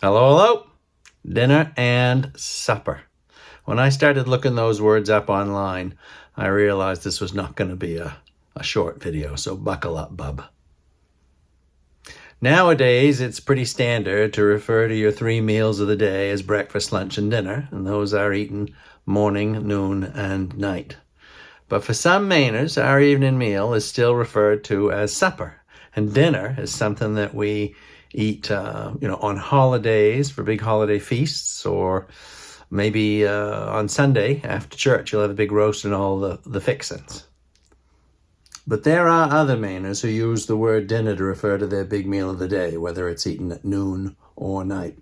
Hello, hello. Dinner and supper. When I started looking those words up online, I realized this was not going to be a short video, so buckle up, bub. Nowadays, it's pretty standard to refer to your 3 meals of the day as breakfast, lunch, and dinner, and those are eaten morning, noon, and night. But for some Mainers, our evening meal is still referred to as supper, and dinner is something that we eat, on holidays for big holiday feasts, or maybe on Sunday after church, you'll have a big roast and all the fixins. But there are other Mainers who use the word dinner to refer to their big meal of the day, whether it's eaten at noon or night.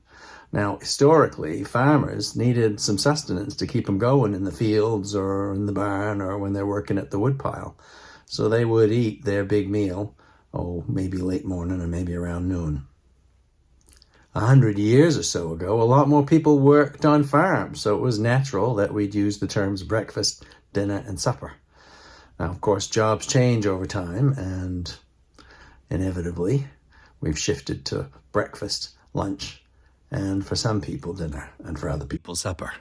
Now, historically, farmers needed some sustenance to keep them going in the fields or in the barn or when they're working at the woodpile. So they would eat their big meal, maybe late morning or maybe around noon. 100 years or so ago, a lot more people worked on farms, so it was natural that we'd use the terms breakfast, dinner, and supper. Now, of course, jobs change over time, and inevitably, we've shifted to breakfast, lunch, and for some people, dinner, and for other people, supper.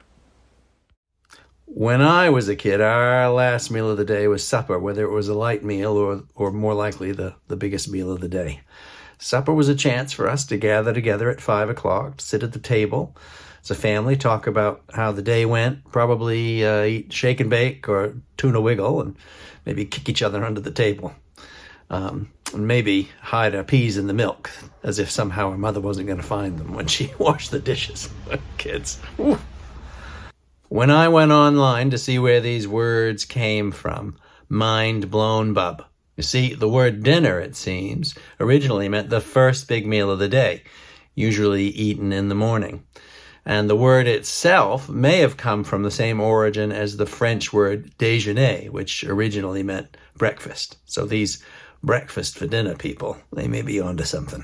When I was a kid, our last meal of the day was supper, whether it was a light meal or more likely the biggest meal of the day. Supper was a chance for us to gather together at 5 o'clock, sit at the table as a family, talk about how the day went, probably eat shake and bake or tuna wiggle, and maybe kick each other under the table. And maybe hide our peas in the milk, as if somehow our mother wasn't going to find them when she washed the dishes. Kids. Ooh. When I went online to see where these words came from, mind blown, bub. You see, the word dinner, it seems, originally meant the first big meal of the day, usually eaten in the morning. And the word itself may have come from the same origin as the French word déjeuner, which originally meant breakfast. So these breakfast for dinner people, they may be onto something.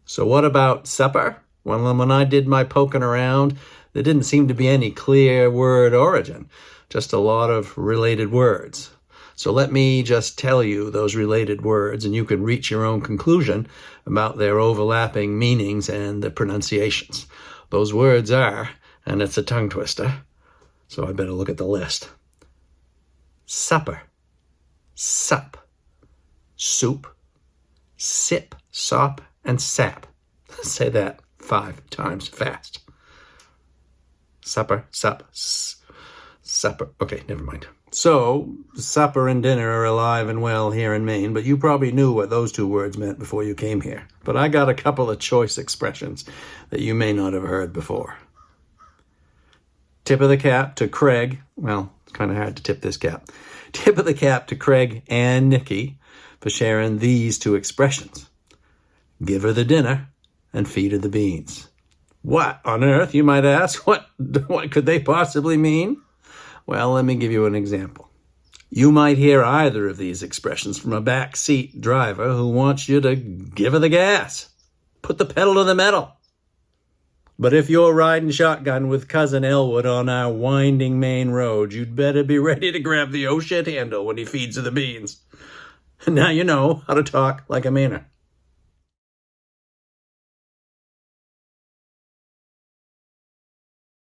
So what about supper? Well, when I did my poking around, there didn't seem to be any clear word origin, just a lot of related words. So let me just tell you those related words, and you can reach your own conclusion about their overlapping meanings and the pronunciations. Those words are, and it's a tongue twister, so I better look at the list. Supper, sup, soup, sip, sop, and sap. Say that 5 times fast. Supper, sup, supper. Okay, never mind. So, supper and dinner are alive and well here in Maine, but you probably knew what those 2 words meant before you came here. But I got a couple of choice expressions that you may not have heard before. Tip of the cap to Craig. Well, it's kind of hard to tip this cap. Tip of the cap to Craig and Nikki for sharing these 2 expressions. Give her the dinner and feed her the beans. What on earth, you might ask? What could they possibly mean? Well, let me give you an example. You might hear either of these expressions from a backseat driver who wants you to give her the gas. Put the pedal to the metal. But if you're riding shotgun with Cousin Elwood on our winding main road, you'd better be ready to grab the oh shit handle when he feeds her the beans. Now you know how to talk like a Mainer.